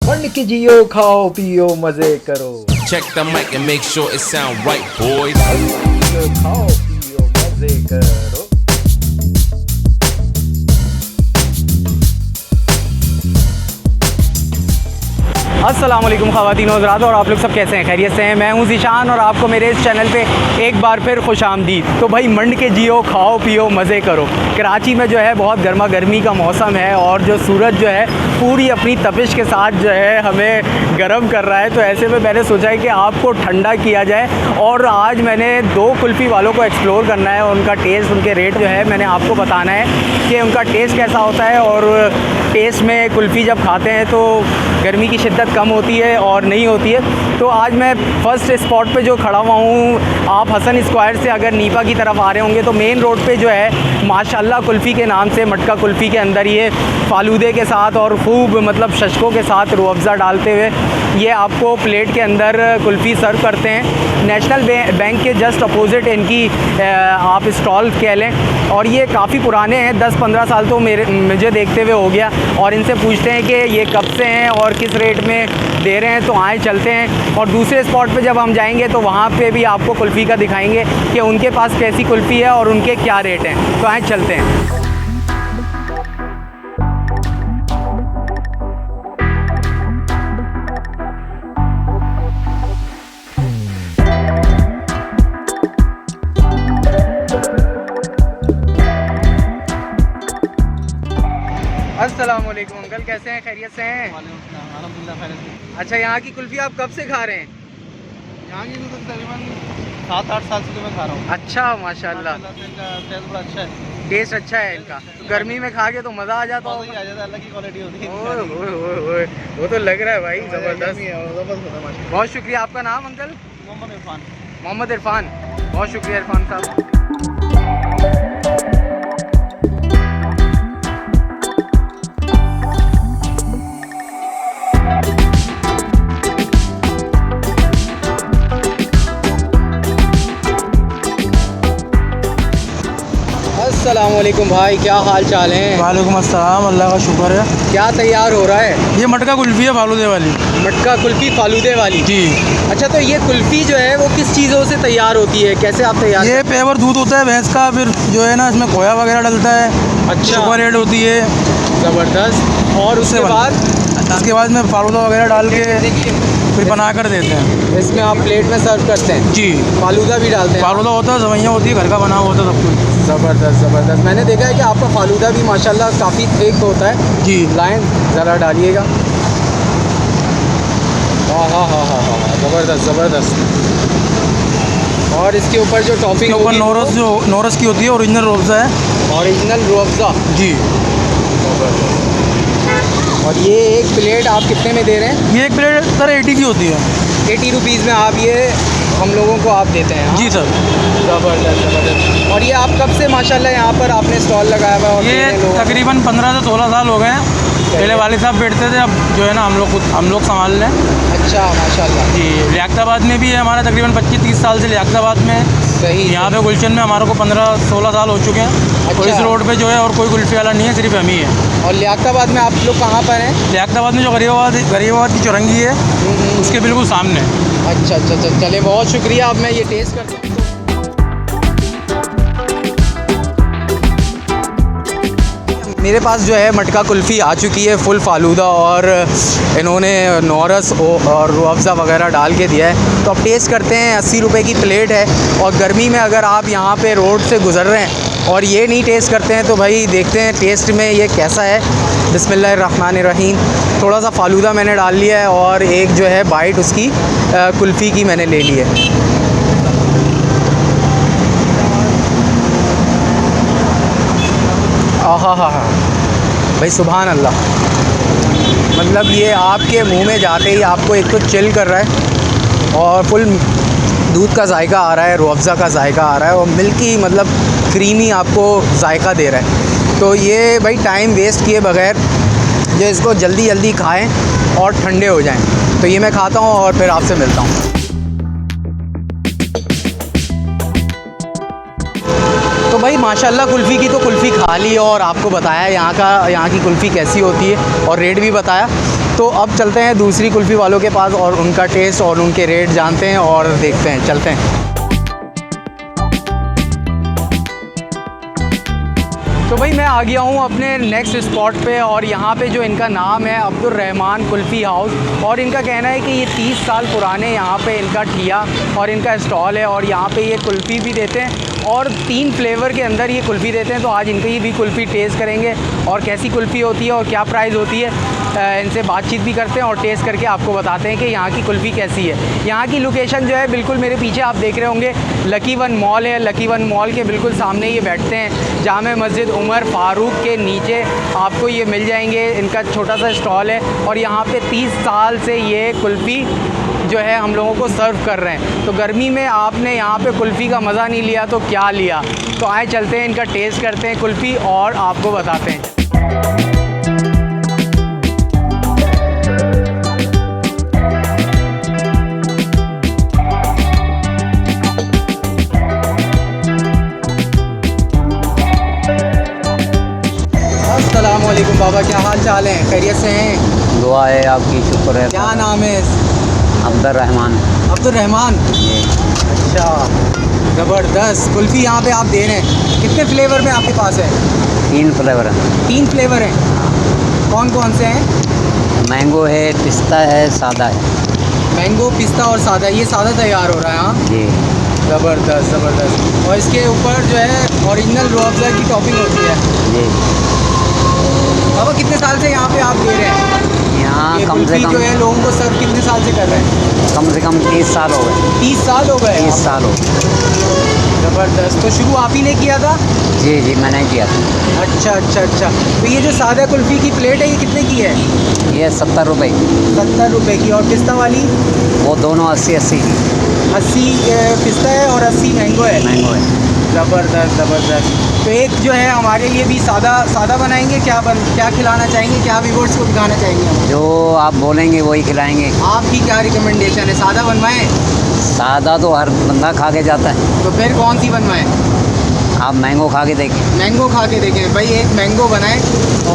मंड के जियो खाओ पियो मजे करो। Check the mic and make sure it sound right, boys. जियो खाओ पियो मजे करो। अस्सलाम वालेकुम ख़वातीन हज़रात, और आप लोग सब कैसे हैं? खैरियत से हैं? मैं हूं ज़ीशान और आपको मेरे इस चैनल पे एक बार फिर खुशामदीद। तो भाई मंड के जियो खाओ पियो मज़े करो। कराची में जो है बहुत गर्मा गर्मी का मौसम है और जो सूरज जो है पूरी अपनी तपिश के साथ जो है हमें गर्म कर रहा है। तो ऐसे में मैंने सोचा है कि आपको ठंडा किया जाए और आज मैंने दो कुल्फ़ी वालों को एक्सप्लोर करना है। उनका टेस्ट, उनके रेट जो है मैंने आपको बताना है कि उनका टेस्ट कैसा होता है। और टेस्ट में कुल्फ़ी जब खाते हैं तो गर्मी की शिद्दत कम होती है और नहीं होती है। तो आज मैं फ़र्स्ट स्पॉट पे जो खड़ा हुआ हूँ, आप हसन स्क्वायर से अगर नीपा की तरफ आ रहे होंगे तो मेन रोड पे जो है माशाल्लाह कुल्फ़ी के नाम से मटका कुल्फ़ी के अंदर ये फालूदे के साथ और खूब मतलब शशकों के साथ रूह अफ़ज़ा डालते हुए ये आपको प्लेट के अंदर कुल्फ़ी सर्व करते हैं। नेशनल बैंक के जस्ट अपोजिट इनकी आप स्टॉल कह लें, और ये काफ़ी पुराने हैं, 10-15 साल तो मुझे देखते हुए हो गया। और इनसे पूछते हैं कि ये कब से हैं और किस रेट में दे रहे हैं। तो आए चलते हैं और दूसरे स्पॉट पे जब हम जाएंगे तो वहाँ पे भी आपको कुल्फ़ी का दिखाएंगे कि उनके पास कैसी कुल्फ़ी है और उनके क्या रेट हैं। तो आए चलते हैं। अस्सलाम वालेकुम अंकल, कैसे हैं? खैरियत से हैं? अल्हम्दुलिल्लाह खैरियत से। अच्छा, यहाँ की कुल्फ़ी आप कब से खा रहे हैं? यहाँ की तो तकरीबन 7-8 साल से तो मैं खा रहा हूँ। अच्छा, माशाल्लाह। इनका टेस्ट बड़ा अच्छा है। टेस्ट अच्छा है इनका। गर्मी में खा के तो मज़ा आ जाता बहुत ही होगा। आ जाता है, अलग की क्वालिटी होती है। ओए ओए ओए ओए, वो तो लग रहा है भाई ज़बरदस्त। ज़बरदस्त होता है माशाल्लाह। बहुत शुक्रिया। आपका नाम अंकल? मोहम्मद इरफान। मोहम्मद इरफान। बहुत शुक्रिया इरफान साहब। अस्सलाम वालेकुम भाई, क्या हाल चाल है? वालेकुम अस्सलाम, अल्लाह का शुक्र है। क्या तैयार हो रहा है? ये मटका कुल्फ़ी है फालूदे वाली। मटका कुल्फ़ी फालूदे वाली जी। अच्छा, तो ये कुल्फ़ी जो है वो किस चीज़ों से तैयार होती है? कैसे आप तैयार ये पेवर दूध होता है भैंस का, फिर जो है ना इसमें खोया वगैरह डलता है। अच्छा। शुगर ऐड होती है। ज़बरदस्त। और उसके बाद उसके बाद में फालूदा वगैरह डाल के फिर बना कर देते हैं। इसमें आप प्लेट में सर्व करते हैं? जी। फालूदा भी डालते हैं? फालूदा होता है, सवैयाँ होती है, घर का बना हुआ होता है सब कुछ। ज़बरदस्त ज़बरदस्त। मैंने देखा है कि आपका फालूदा भी माशाल्लाह काफ़ी थिक होता है। जी। लाइन ज़रा डालिएगा। हाँ हाँ हाँ हाँ हाँ, ज़बरदस्त ज़बरदस्त। और इसके ऊपर जो टॉपिंग ऊपर नोरस, जो नोरस की होती है, ओरिजिनल रूह अफ़ज़ा है। ओरिजिनल रूह अफ़ज़ा। जी। और ये एक प्लेट आप कितने में दे रहे हैं? ये एक प्लेट सर 80 की होती है। 80 रुपीज़ में आप ये हम लोगों को आप देते हैं? हाँ? जी सर। ज़बरदस्त ज़बरदस्त। और ये आप कब से माशाल्लाह यहाँ पर आपने स्टॉल लगाया हुआ है? और ये कितने लोग हैं? तकरीबन 15 से 16 साल हो गए हैं। पहले वालिद साहब बैठते थे, अब जो है ना हम लोग संभाल रहे हैं। अच्छा, माशाल्लाह। जी। लियाकताबाद में भी है हमारा, तकरीबन 25-30 साल से लियाकताबाद में। सही। यहाँ पे गुलशन में हमारे को 15-16 साल हो चुके हैं। अच्छा। और इस रोड पे जो है और कोई कुल्फ़ी वाला नहीं है, सिर्फ हम ही है। और लियाकताबाद में आप लोग कहाँ पर हैं? लियाकताबाद में जो गरीबाबाद की चौरंगी है उसके बिल्कुल सामने। अच्छा अच्छा अच्छा, चले बहुत शुक्रिया। अब मैं ये टेस्ट करता हूँ। मेरे पास जो है मटका कुल्फ़ी आ चुकी है, फुल फालूदा, और इन्होंने नोरस और रूह अफ़ज़ा वगैरह डाल के दिया है। तो अब टेस्ट करते हैं। 80 रुपए की प्लेट है और गर्मी में अगर आप यहाँ पे रोड से गुज़र रहे हैं और ये नहीं टेस्ट करते हैं तो भाई देखते हैं टेस्ट में ये कैसा है। बिस्मिल्लाहिर्रहमानिर्रहीम। थोड़ा सा फालूदा मैंने डाल लिया है और एक जो है बाइट उसकी कुल्फ़ी की मैंने ले ली है। हाँ हाँ हाँ भाई, सुभान अल्लाह। मतलब ये आपके मुंह में जाते ही आपको एक तो चिल कर रहा है और फुल दूध का जायका आ रहा है, रूह अफ़ज़ा का जायका आ रहा है और मिल्की मतलब क्रीमी आपको जायका दे रहा है। तो ये भाई टाइम वेस्ट किए बगैर जो इसको जल्दी जल्दी खाएं और ठंडे हो जाएं। तो ये मैं खाता हूँ और फिर आपसे मिलता हूँ। तो भाई माशाल्लाह कुल्फ़ी की तो कुल्फ़ी खा ली और आपको बताया यहाँ की कुल्फ़ी कैसी होती है और रेट भी बताया। तो अब चलते हैं दूसरी कुल्फ़ी वालों के पास और उनका टेस्ट और उनके रेट जानते हैं और देखते हैं, चलते हैं। तो भाई मैं आ गया हूँ अपने नेक्स्ट स्पॉट पे और यहाँ पे जो इनका नाम है अब्दुल रहमान कुल्फ़ी हाउस और इनका कहना है कि ये 30 साल पुराने यहाँ पे इनका ठिया और इनका स्टॉल है और यहाँ पे ये कुल्फ़ी भी देते हैं और 3 फ्लेवर के अंदर ये कुल्फ़ी देते हैं। तो आज इनकी भी कुल्फ़ी टेस्ट करेंगे और कैसी कुल्फ़ी होती है और क्या प्राइस होती है, इनसे बातचीत भी करते हैं और टेस्ट करके आपको बताते हैं कि यहाँ की कुल्फ़ी कैसी है। यहाँ की लोकेशन जो है बिल्कुल मेरे पीछे आप देख रहे होंगे लकी वन मॉल है। लकी वन मॉल के बिल्कुल सामने ये बैठते हैं। जामे मस्जिद उमर फ़ारूक के नीचे आपको ये मिल जाएंगे। इनका छोटा सा स्टॉल है और यहाँ पे 30 साल से ये कुल्फ़ी जो है हम लोगों को सर्व कर रहे हैं। तो गर्मी में आपने यहाँ पे कुल्फ़ी का मज़ा नहीं लिया तो क्या लिया। तो आए चलते हैं, इनका टेस्ट करते हैं कुल्फ़ी और आपको बताते हैं। अस्सलाम वालेकुम बाबा, क्या हाल चाल है, खैरियत से हैं? दुआ है आपकी, शुक्र है। क्या नाम है? अब्दुल रहमान। अब्दुल रहमान। अच्छा, ज़बरदस्त कुल्फ़ी यहाँ पे आप दे रहे हैं। कितने फ्लेवर में आपके पास है? 3 फ्लेवर हैं। 3 फ्लेवर हैं। कौन कौन से हैं? मैंगो है, पिस्ता है, सादा है। मैंगो, पिस्ता और सादा। ये सादा तैयार हो रहा है। हाँ जी। ज़बरदस्त ज़बरदस्त। और इसके ऊपर जो है ओरिजिनल रूह अफ़ज़ा की टॉपिंग होती है। जी। बाबा कितने साल से यहाँ पे आप दे रहे हैं? यहाँ ये कम से कुल्फ़ी कम जो है लोगों को सर्व कितने साल से कर रहे हैं? 30 साल हो गए। 30 साल हो गए? 30 साल हो गए। ज़बरदस्त। तो शुरू आप ही ने किया था? जी जी, मैंने किया था। अच्छा अच्छा अच्छा। तो ये जो सादा कुल्फ़ी की प्लेट है ये कितने की है? ये 70 रुपए की। 70 रुपये की। और पिस्ता वाली? वो दोनों 80 की। 80 पिस्ता है और 80 मैंगो है। मैंगो है। ज़बरदस्त ज़बरदस्त। तो एक जो है हमारे लिए भी सादा बनाएंगे। क्या खिलाना चाहेंगे, क्या व्यूअर्स को दिखाना चाहेंगे हम? जो आप बोलेंगे वही खिलाएंगे। आपकी क्या रिकमेंडेशन है, सादा बनवाएं? सादा तो हर बंदा खा के जाता है। तो फिर कौन सी बनवाएं? आप मैंगो खा के देखिए। मैंगो खा के देखें भाई। एक मैंगो बनाएं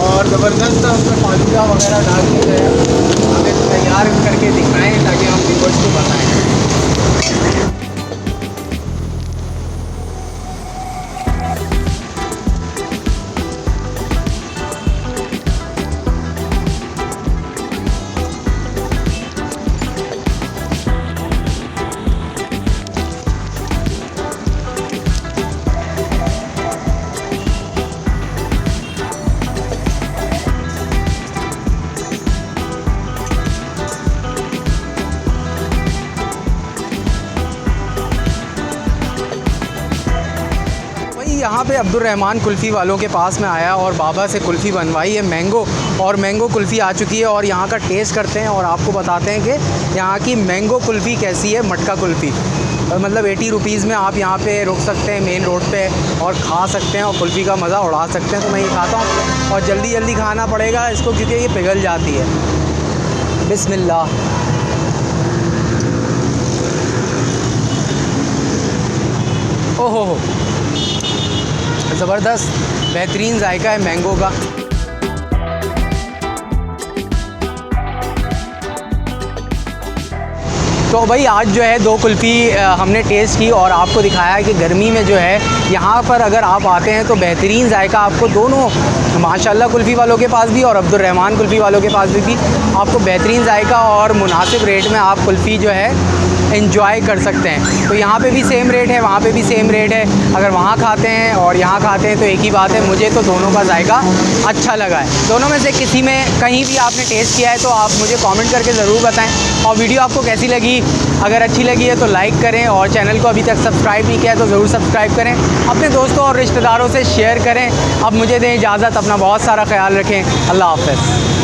और ज़बरदस्त उसमें फालूदा वगैरह डाल के जो है हमें तैयार करके दिखाएं ताकि हम व्यूअर्स को बताएं। यहाँ पे अब्दुल रहमान कुल्फ़ी वालों के पास में आया और बाबा से कुल्फ़ी बनवाई है मैंगो। और मैंगो कुल्फ़ी आ चुकी है और यहाँ का टेस्ट करते हैं और आपको बताते हैं कि यहाँ की मैंगो कुल्फ़ी कैसी है। मटका कुल्फ़ी मतलब 80 रुपीज़ में आप यहाँ पे रुक सकते हैं मेन रोड पे और खा सकते हैं और कुल्फ़ी का मज़ा उड़ा सकते हैं। तो मैं ये खाता हूँ और जल्दी जल्दी खाना पड़ेगा इसको क्योंकि ये पिघल जाती है। बिस्मिल्लाह। ओहो हो, ज़बरदस्त बेहतरीन जायका है मैंगो का। तो भाई आज जो है 2 कुल्फ़ी हमने टेस्ट की और आपको दिखाया कि गर्मी में जो है यहाँ पर अगर आप आते हैं तो बेहतरीन जायका आपको दोनों माशाल्लाह कुल्फ़ी वालों के पास भी और अब्दुल रहमान कुल्फ़ी वालों के पास भी आपको बेहतरीन जायका और मुनासिब रेट में आप कुल्फ़ी जो है एंजॉय कर सकते हैं। तो यहाँ पे भी सेम रेट है, वहाँ पे भी सेम रेट है। अगर वहाँ खाते हैं और यहाँ खाते हैं तो एक ही बात है। मुझे तो दोनों का जायका अच्छा लगा है। दोनों में से किसी में कहीं भी आपने टेस्ट किया है तो आप मुझे कमेंट करके ज़रूर बताएं। और वीडियो आपको कैसी लगी, अगर अच्छी लगी है तो लाइक करें और चैनल को अभी तक सब्सक्राइब नहीं किया है तो ज़रूर सब्सक्राइब करें। अपने दोस्तों और रिश्तेदारों से शेयर करें। अब मुझे दें इजाज़त, अपना बहुत सारा ख्याल रखें। अल्लाह हाफ़िज़।